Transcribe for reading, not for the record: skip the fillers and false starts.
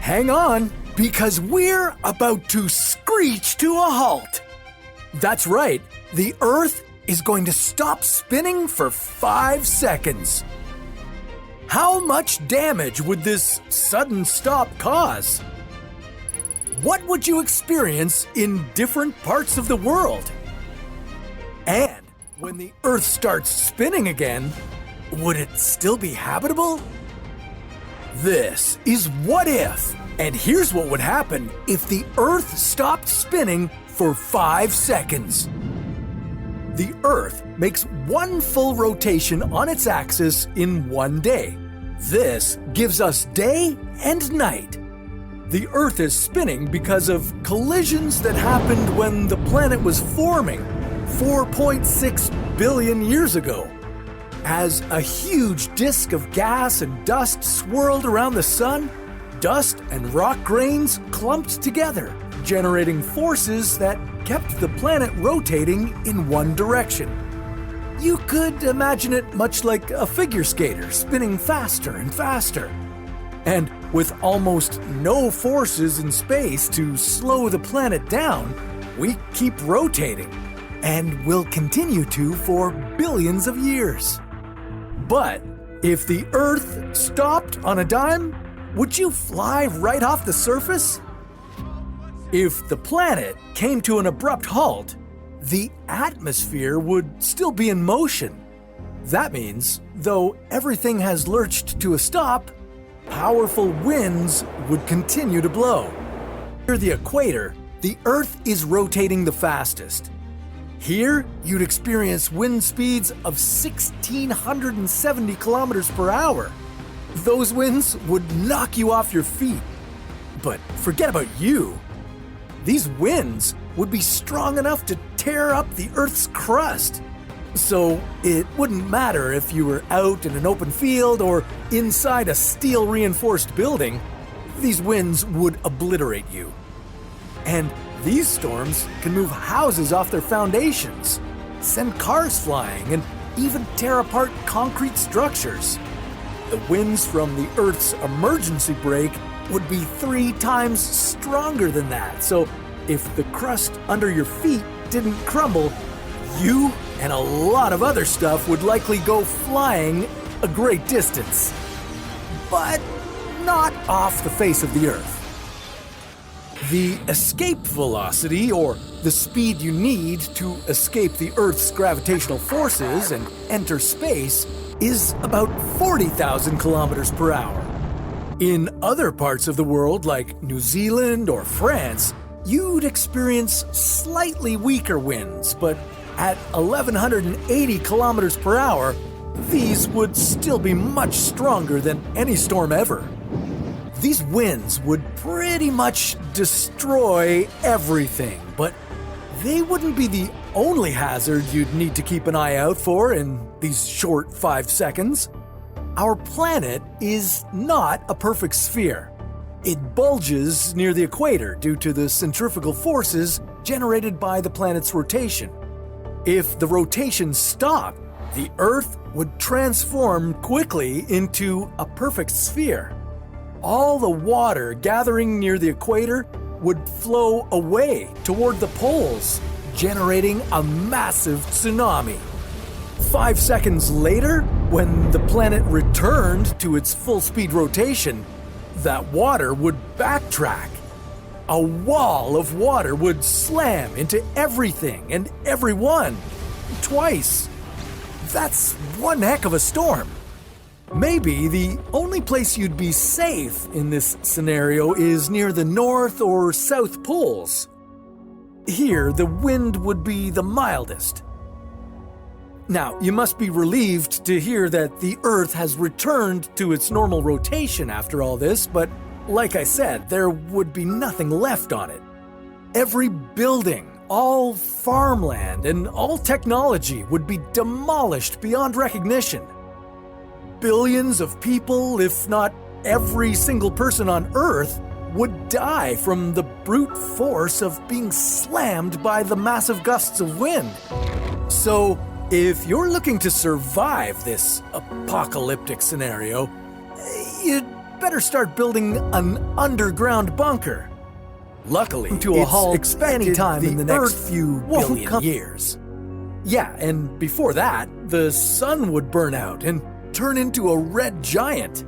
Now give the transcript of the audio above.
Hang on, because we're about to screech to a halt. That's right, the Earth is going to stop spinning for 5 seconds. How much damage would this sudden stop cause? What would you experience in different parts of the world? And when the Earth starts spinning again, would it still be habitable? This is What If, and here's what would happen if the Earth stopped spinning for 5 seconds. The Earth makes one full rotation on its axis in one day. This gives us day and night. The Earth is spinning because of collisions that happened when the planet was forming 4.6 billion years ago. As a huge disk of gas and dust swirled around the sun, dust and rock grains clumped together, generating forces that kept the planet rotating in one direction. You could imagine it much like a figure skater spinning faster and faster. And with almost no forces in space to slow the planet down, we keep rotating, and will continue to for billions of years. But if the Earth stopped on a dime, would you fly right off the surface? If the planet came to an abrupt halt, the atmosphere would still be in motion. That means, though everything has lurched to a stop, powerful winds would continue to blow. Near the equator, the Earth is rotating the fastest. Here, you'd experience wind speeds of 1,670 kilometers per hour. Those winds would knock you off your feet. But forget about you. These winds would be strong enough to tear up the Earth's crust. So it wouldn't matter if you were out in an open field or inside a steel-reinforced building, these winds would obliterate you. And these storms can move houses off their foundations, send cars flying, and even tear apart concrete structures. The winds from the Earth's emergency brake would be 3 times stronger than that, so if the crust under your feet didn't crumble, you and a lot of other stuff would likely go flying a great distance. But not off the face of the Earth. The escape velocity, or the speed you need to escape the Earth's gravitational forces and enter space, is about 40,000 kilometers per hour. In other parts of the world, like New Zealand or France, you'd experience slightly weaker winds, but at 1,180 kilometers per hour, these would still be much stronger than any storm ever. These winds would pretty much destroy everything, but they wouldn't be the only hazard you'd need to keep an eye out for in these short 5 seconds. Our planet is not a perfect sphere. It bulges near the equator due to the centrifugal forces generated by the planet's rotation. If the rotation stopped, the Earth would transform quickly into a perfect sphere. All the water gathering near the equator would flow away toward the poles, generating a massive tsunami. 5 seconds later, when the planet returned to its full-speed rotation, that water would backtrack. A wall of water would slam into everything and everyone, twice. That's one heck of a storm. Maybe the only place you'd be safe in this scenario is near the North or South Poles. Here, the wind would be the mildest. Now, you must be relieved to hear that the Earth has returned to its normal rotation after all this, but like I said, there would be nothing left on it. Every building, all farmland, and all technology would be demolished beyond recognition. Billions of people, if not every single person on Earth, would die from the brute force of being slammed by the massive gusts of wind. So, if you're looking to survive this apocalyptic scenario, you'd better start building an underground bunker. Luckily, To a it's halt expected anytime the in the next Earth few won't billion come. years. Yeah, and before that, the sun would burn out and turn into a red giant.